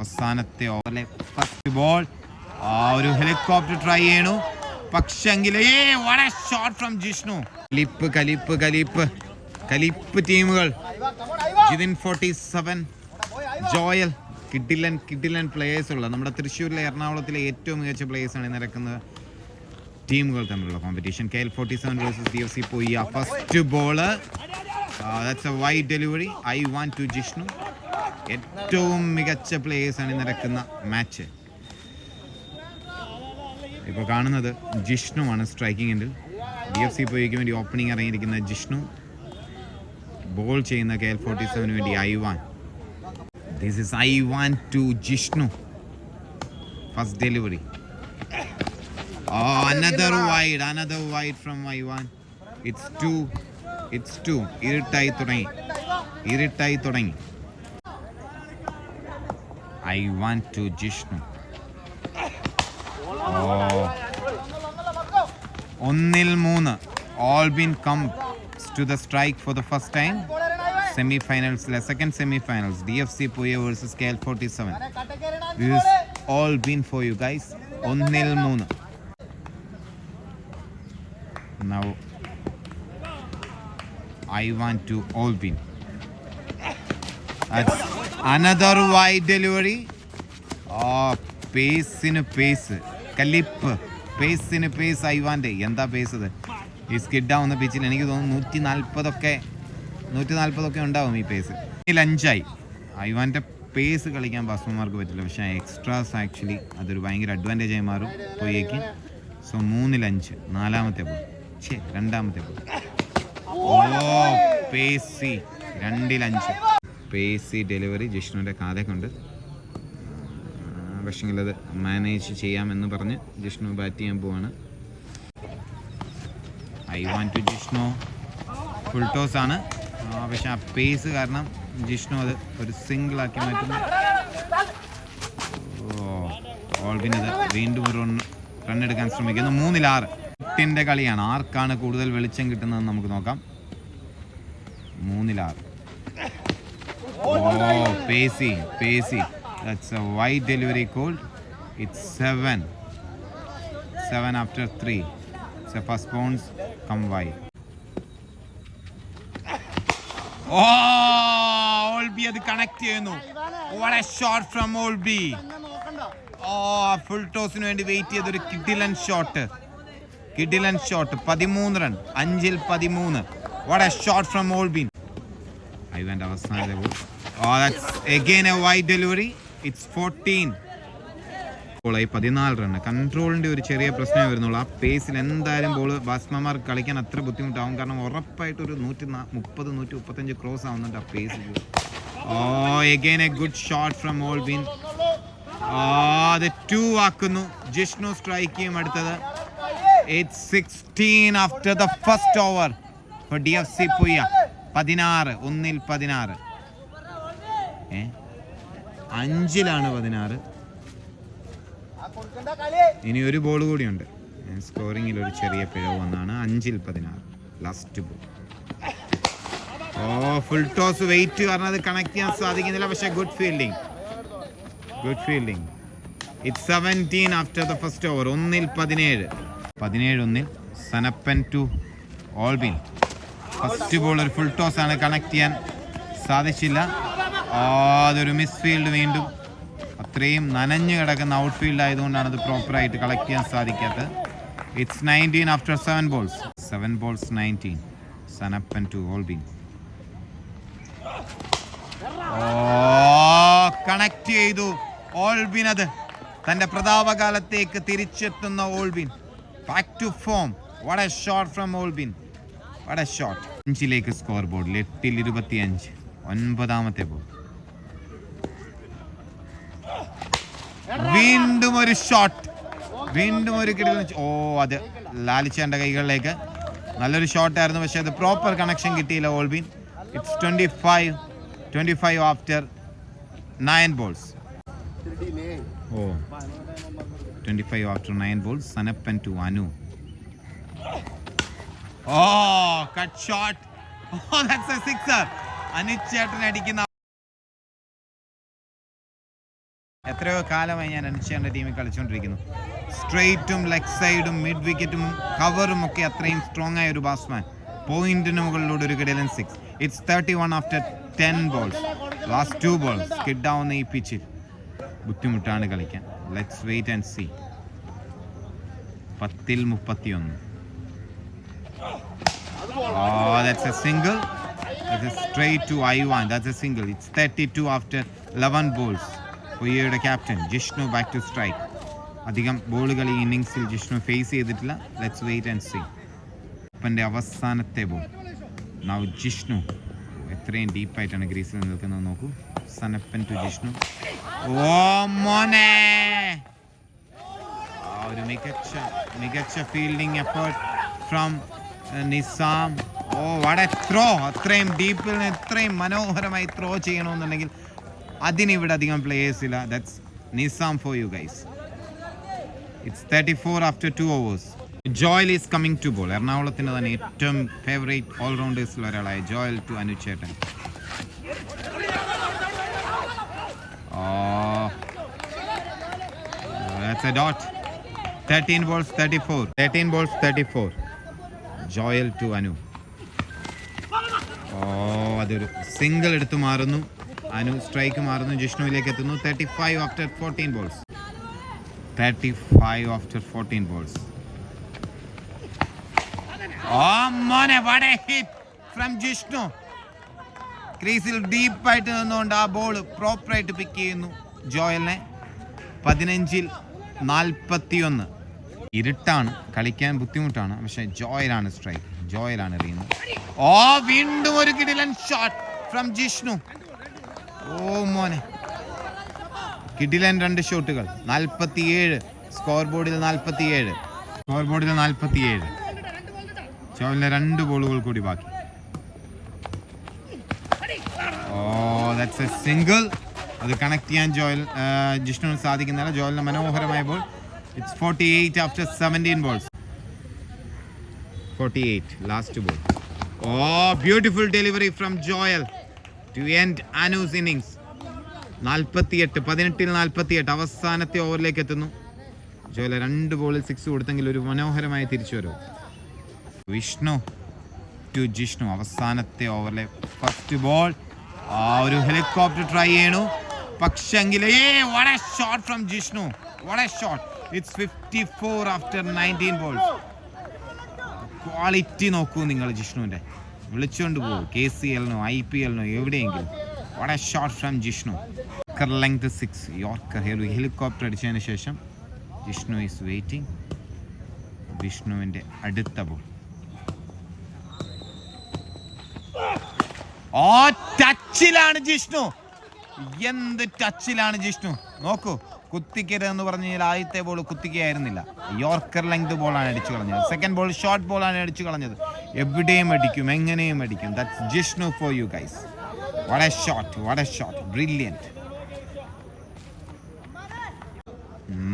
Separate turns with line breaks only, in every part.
അവസാനത്തെ ഓവറിലെ first ball. ആ ഒരു ഹെലികോപ്റ്റർ ട്രൈ ചെയ്യണു, പക്ഷെങ്കിൽ ഷോട്ട് ഫ്രം ജിഷ്ണു. കലിപ്പ് ടീമുകൾ. ജിതിൻ 47, ജോയൽ, കിഡിലൻ പ്ലേയേഴ്സ് ഉള്ള നമ്മുടെ തൃശ്ശൂരിലെ എറണാകുളത്തിലെ ഏറ്റവും മികച്ച പ്ലേയേഴ്സാണ് നടക്കുന്ന ടീമുകൾ തമ്മിലുള്ള കോമ്പറ്റീഷൻ. KL47 വേഴ്സസ് DFC പോയി. First ball, that's A wide delivery. I1 to Jishnu. ഏറ്റവും മികച്ച പ്ലേയേഴ്സാണ് നടക്കുന്ന മാച്ച്. ഇപ്പോൾ കാണുന്നത് ജിഷ്ണു ആണ് സ്ട്രൈക്കിംഗ് എൻഡിൽ. DFC പോയിക്ക് വേണ്ടി ഓപ്പണിംഗ് ഇറങ്ങിയിരിക്കുന്ന ജിഷ്ണു, ബോൾ ചെയ്യുന്ന KL47 വേണ്ടി I1. This is I1 to Jishnu. First delivery. Another wide from I1. It's two. ഇരുട്ടായി തുടങ്ങി. I1 to Jishnu. 1-3. Albin comes to the strike for the first time. Second semi-finals. DFC Puya versus KL47. This is all been for you guys. 1-3. Now I1 to Albin. That's another wide delivery. Pace. Kalippe. Pace I1. എന്താ pace അത്? ഈ skid ആവുന്ന പിച്ചിൽ എനിക്ക് തോന്നുന്നു 140 ഉണ്ടാവും ഈ pace. 5 I1ൻ്റെ pace കളിക്കാൻ ബാറ്റ്സ്മാൻമാർക്ക് പറ്റില്ല, പക്ഷേ എക്സ്ട്രാസ് ആക്ച്വലി അതൊരു ഭയങ്കര അഡ്വാൻറ്റേജ് ആയി മാറും പോയേക്ക്. സോ 3-5. രണ്ടാമത്തെ ബോൾ. പേസി 2-5. പേസി ഡെലിവറി ജിഷ്ണുവിൻ്റെ കാലൊക്കെയുണ്ട്, പക്ഷെങ്കിൽ അത് മാനേജ് ചെയ്യാമെന്ന് പറഞ്ഞ് ജിഷ്ണു ബാറ്റ് ചെയ്യാൻ പോവാണ്. I1 to Jishnu. Full toss ആണ്, പക്ഷെ ആ പേസ് കാരണം ജിഷ്ണു അത് ഒരു സിംഗിളാക്കി മാറ്റുന്നു. ഓൾബിൻ അത് വീണ്ടും ഒരു റൺ എടുക്കാൻ ശ്രമിക്കുന്നു. 3-6. ിൻ്റെ കളിയാണ്. ആർക്കാണ് കൂടുതൽ വെളിച്ചം കിട്ടുന്നതെന്ന് നമുക്ക് നോക്കാം. 3-6. Pacy. That's a wide delivery called. It's 7 after 3. So first bounce come wide. Olby അത് കണക്ട് ചെയ്യുന്നു. What a shot from Olby. Full ടോസിന് വേണ്ടി വെയിറ്റ് ചെയ്തൊരു കിഡിലൻ shot. 13 run. 5-13. What a shot from Olby. I1 അവസാനത്തെ ball. That's again a wide delivery. It's 14. 14 റൺ. കൺട്രോളിൻ്റെ ഒരു ചെറിയ പ്രശ്നമേ വരുന്നുള്ളൂ. ആ പേസിൽ എന്തായാലും ബോൾ ബാറ്റ്സ്മാൻമാർക്ക് കളിക്കാൻ അത്ര ബുദ്ധിമുട്ടാവും, കാരണം ഉറപ്പായിട്ടൊരു 130-135 ക്രോസ് ആവുന്നുണ്ട് ആ പേസിൽ. again a good shot from Olbin. അത് 2 ആക്കുന്നു. ജിഷ്ണു സ്ട്രൈക്ക് ചെയ്യും അടുത്തത്. It's 16 after the first over for DFC Puya. 16. 1-16. 5-16. ഇനി ഒരു ബോൾ കൂടിയുണ്ട്. സ്കോറിങ്ങിൽ ഒരു ചെറിയ പിഴവ് വന്നാണ്. 5-16 last ball. Full toss wait കാരണം അത് കണക്ട് ചെയ്യാൻ സാധിക്കുന്നില്ല, പക്ഷേ good fielding. It's 17 after the first over. 1-17. 17-1. Sanappan to Olbin. First ball ഒരു ഫുൾ ടോസ് ആണ്, കണക്ട് ചെയ്യാൻ സാധിച്ചില്ല. അതൊരു മിസ് ഫീൽഡ്. വീണ്ടും അത്രയും നനഞ്ഞു കിടക്കുന്ന ഔട്ട് ഫീൽഡ് ആയതുകൊണ്ടാണ് അത് പ്രോപ്പറായിട്ട് കളക്ട് ചെയ്യാൻ സാധിക്കാത്തത്. It's 19 after 7 balls. 7 balls 19. Sanappan to Olbin. Connect ചെയ്തു ഓൾബിൻ. അത് തൻ്റെ പ്രതാപകാലത്തേക്ക് തിരിച്ചെത്തുന്ന Olbin. Back to form. What a shot from Olbin. What a shot. 5 score ബോർഡിൽ. 8-25. 9ാമത്തെ ബോൾ. വീണ്ടും ഒരു ഷോട്ട്. വീണ്ടും ഒരു കിടന്ന. അത് ലാലിച്ചേൻ്റെ കൈകളിലേക്ക്. നല്ലൊരു ഷോട്ടായിരുന്നു, പക്ഷേ അത് പ്രോപ്പർ കണക്ഷൻ കിട്ടിയില്ല ഓൾബിൻ. It's 25 after 9 balls. 25 after 9 balls. Sanappan to Anu. Cut shot. That's a sixer. Anich Chatran അടിക്കുന്ന എത്രയോ കാലമായി ഞാൻ അനുഷ്ഠേണ്ട ടീമിൽ കളിച്ചുകൊണ്ടിരിക്കുന്നു. സ്ട്രെയിറ്റും ലെഗ് സൈഡും മിഡ് വിക്കറ്റും കവറും ഒക്കെ അത്രയും സ്ട്രോങ് ആയ ഒരു ബാറ്റ്സ്മാൻ. പോയിന്റിന് മുകളിലൂടെ ഒരു കിടിലൻ 6. It's 31 after 10 balls. Last 2 balls skid ആവുന്ന ഈ പിച്ചിൽ ബുദ്ധിമുട്ടാണ് കളിക്കാൻ. Let's wait and see. 10-31. That's a single. That's a straight to Ivan. That's a single. It's 32 after 11 balls. പുയ്യയുടെ captain Jishnu back to strike. അധികം ബോളുകൾ ഈ ഇന്നിങ്സിൽ ജിഷ്ണു ഫേസ് ചെയ്തിട്ടില്ല. Let's wait and see. ഇപ്പൻ്റെ അവസാനത്തെ ബോൾ. നൗ ജിഷ്ണു എത്രയും ഡീപ്പായിട്ടാണ് ഗ്രീസിൽ നിൽക്കുന്നത് നോക്കൂ. സനപ്പൻ ടു ജിഷ്ണു. ഓ മോനെ, ഒരു മികച്ച fielding effort from Nizam. Oh what a throw. അത്രയും ഡീപ്പിൽ നിന്ന് ഇത്രയും മനോഹരമായി ത്രോ ചെയ്യണമെന്നുണ്ടെങ്കിൽ അതിനിവിടെ അധികം പ്ലേയേഴ്സ് ഇല്ല. That's Nisam for you guys. It's 34 after 2 overs. Joel is coming to bowl. എറണാകുളത്തിൻ്റെ തന്നെ ഏറ്റവും ഫേവറേറ്റ് ഓൾറൗണ്ടേഴ്സിൽ ഒരാളായ ജോയൽ ടു അനുചേട്ടൻ. That's a dot. 13 balls 34. 13 balls 34. Joel to Anu. അതൊരു സിംഗിൾ എടുത്ത് മാറുന്നു. അനു സ്ട്രൈക്ക് മാറുന്നു. ജിഷ്ണുവിലേക്ക് എത്തുന്നു. 35 ആഫ്റ്റർ 14 balls. 35 after 14 balls. മോനെ, what a hit from Jishnu. ക്രീസിൽ ഡീപ്പായിട്ട് നിന്നുകൊണ്ട് ആ ബോൾ പ്രോപ്പറായിട്ട് പിക്ക് ചെയ്യുന്നു ജോയലിനെ. 15-41. ഇരുട്ടാണ്, കളിക്കാൻ ബുദ്ധിമുട്ടാണ്. പക്ഷെ ജോയലാണ് സ്ട്രൈക്ക്. ജോയലാണ് എറിയുന്നത്. വീണ്ടും ഒരു കിടിലൻ ഷോട്ട് ഫ്രം ജിഷ്ണു. മോനെ, കിടിലൻ 2 ഷോട്ടുകൾ. 47 സ്കോർ ബോർഡിൽ 47. ജോയലിന് 2 ബോളുകൾ കൂടി ബാക്കി. That's a single. അത് കണക്ട് ചെയ്യാൻ ജിഷ്ണുവിന് സാധിക്കുന്നില്ല. ജോയലിന് മനോഹരമായ ball. It's 48 after 17 balls. 48 last ball. Beautiful delivery from Joel to end Anu's innings. 18 അവസാനത്തെ ഓവറിലേക്ക് എത്തുന്നു. ജോയൽ 2 ബോളിൽ 6 കൊടുത്തെങ്കിൽ ഒരു മനോഹരമായ തിരിച്ചുവരവ്. വിഷ്ണു ടു ജിഷ്ണു. അവസാനത്തെ ഓവറിലെ ഫസ്റ്റ് ബോൾ. ഒരു ഹെലികോപ്റ്റർ ട്രൈ ചെയ്യണു. പക്ഷെങ്കിൽ what a shot from Jishnu. What a shot. It's 54 after 19 balls. Quality നോക്കൂ നിങ്ങൾ ജിഷ്ണുവിൻ്റെ. വിളിച്ചുകൊണ്ട് പോകും KCL-നോ IPL-നോ എവിടെയെങ്കിലും. What a shot from Jishnu. Length 6. Yorker helicopter അടിച്ചതിന് ശേഷം ജിഷ്ണു ഈസ് വെയിറ്റിംഗ്. വിഷ്ണുവിൻ്റെ അടുത്ത ബോൾ. ടച്ചിലാണ് ജിഷ്ണു. എന്ത് ടച്ചിലാണ് ജിഷ്ണു. നോക്കൂ, കുത്തിക്കരുതെന്ന് പറഞ്ഞു കഴിഞ്ഞാൽ ആദ്യത്തെ ബോൾ കുത്തിക്കുകയായിരുന്നില്ല. യോർക്കർ ലെങ്ത് ബോളാണ് അടിച്ചു കളഞ്ഞത്. സെക്കൻഡ് ബോൾ ഷോർട്ട് ബോളാണ് അടിച്ചു കളഞ്ഞത്. എവിടെയും അടിക്കും, എങ്ങനെയും അടിക്കും. That's Jishnu for you guys. What a shot, what a shot. Brilliant.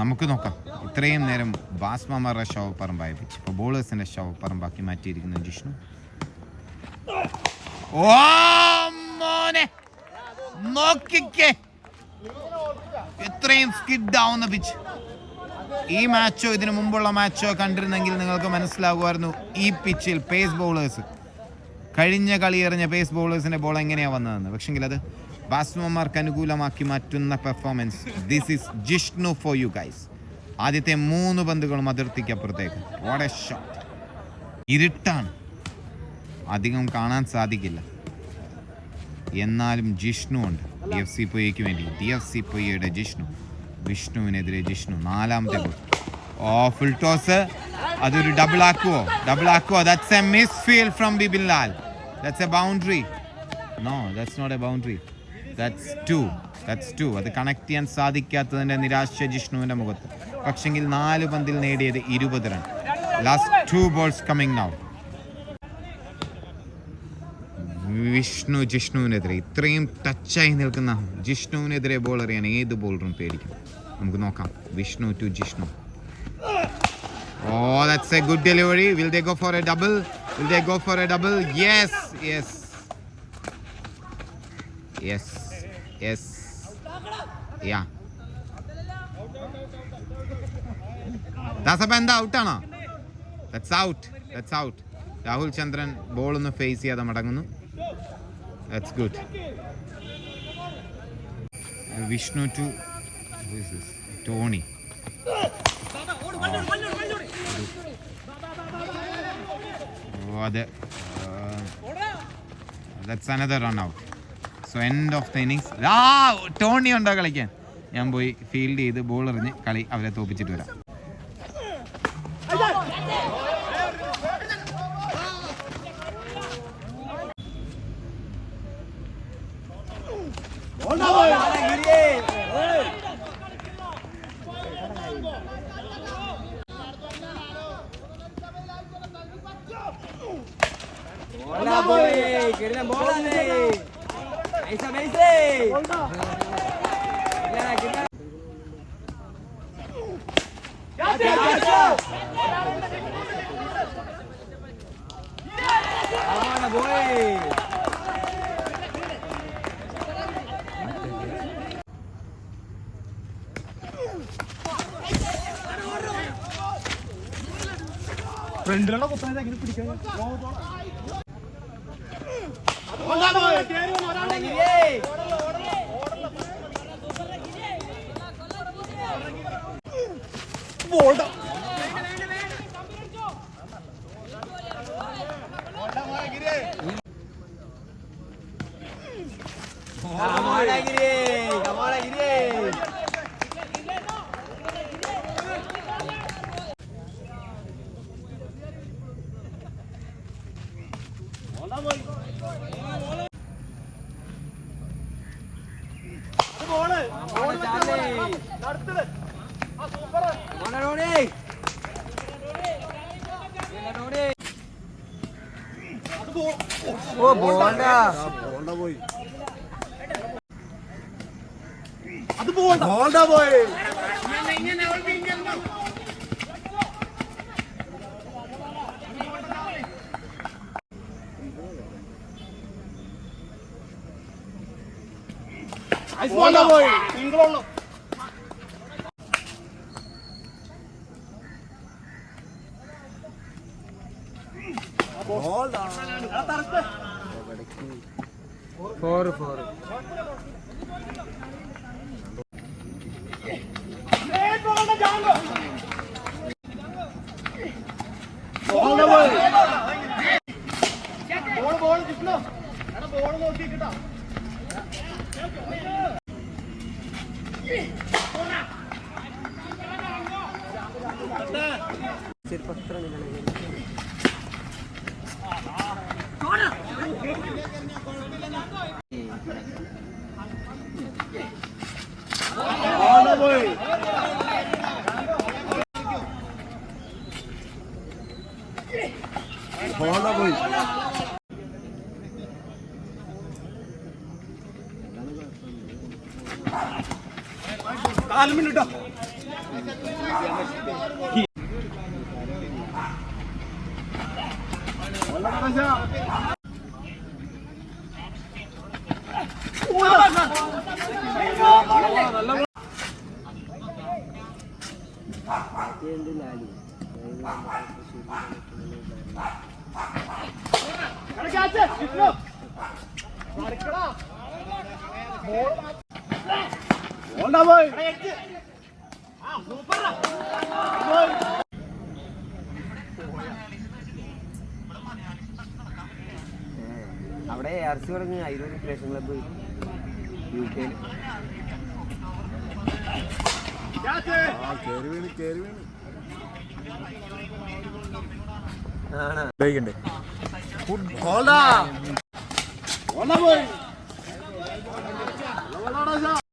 നമുക്ക് നോക്കാം. ഇത്രയും നേരം ബാറ്റ്സ്മാൻമാരുടെ ശവപ്പറമ്പായി പിച്ച്. ഇപ്പോൾ ബോളേഴ്സിൻ്റെ ശവപ്പറമ്പാക്കി മാറ്റിയിരിക്കുന്നു ജിഷ്ണു. മോനെ, നോക്കിക്കേ, എത്രയും സ്കിഡ് ആവുന്ന പിച്ച്. ഈ മാച്ചോ ഇതിനു മുമ്പുള്ള മാച്ചോ കണ്ടിരുന്നെങ്കിൽ നിങ്ങൾക്ക് മനസ്സിലാകുമായിരുന്നു ഈ പിച്ചിൽ പേസ് ബൗളേഴ്സ്, കഴിഞ്ഞ കളി എറിഞ്ഞ പേസ് ബൗളേഴ്സിന്റെ ബോൾ എങ്ങനെയാണ് വന്നതെന്ന്. പക്ഷെങ്കിൽ അത് ബാറ്റ്സ്മാൻമാർക്ക് അനുകൂലമാക്കി മാറ്റുന്ന performance. This is Jishnu for you guys. ആദ്യത്തെ 3 പന്തുകളും അതിർത്തിക്കപ്പുറത്തേക്ക്. What a shot. ഇരുട്ടാണ്, അധികം കാണാൻ സാധിക്കില്ല. എന്നാലും ജിഷ്ണു ഉണ്ട് DFC പൊയ്യയ്ക്ക് വേണ്ടി. DFC പൊയ്യയുടെ ജിഷ്ണു. വിഷ്ണുവിനെതിരെ ജിഷ്ണു. 4ാമത്തെ ബോൾ. Full toss. അതൊരു ഡബിൾ ആക്കുവോ? That's a misfield from Bipin Lal. That's a boundary. No, that's not a boundary. That's 2. അത് കണക്ട് ചെയ്യാൻ സാധിക്കാത്തതിൻ്റെ നിരാശ ജിഷ്ണുവിൻ്റെ മുഖത്ത്. പക്ഷെങ്കിൽ 4 പന്തിൽ നേടിയത് 20 റൺ. Last 2 balls coming now. Vishnu ജിഷ്ണുവിനെതിരെ, ഇത്രയും ടച്ചായി നിൽക്കുന്ന ജിഷ്ണുവിനെതിരെ ബോൾ എറിയാൻ ഏത് ബോളറും പേടിക്കും. നമുക്ക് നോക്കാം. Vishnu to Jishnu. That's a good delivery. Will they go for a double? Yes. Dasappa എന്താ ഔട്ടാണോ? That's out, that's out. Rahul Chandran ball ഒന്ന് ഫേസ് ചെയ്യാതെ മടങ്ങുന്നു. That's good. Vishnu to Tony. അതെ, that's another run out. So end of the innings. Tony ഉണ്ടോ കളിക്കാൻ? ഞാൻ പോയി ഫീൽഡ് ചെയ്ത് ബോൾ എറിഞ്ഞ് കളി അവരെ തോപ്പിച്ചിട്ട് വരാം.
ഫ്രണ്ടിലുള്ള കുത്തനെ എങ്ങനെ പിടിക്കാൻ പോയി. അത് ബോൾഡാ പോയി.
അവിടെ ARC തുടങ്ങി അയിരൂർ ക്രിയേഷൻ ക്ലബ്ബ് UK
ഫുട്ബോളാ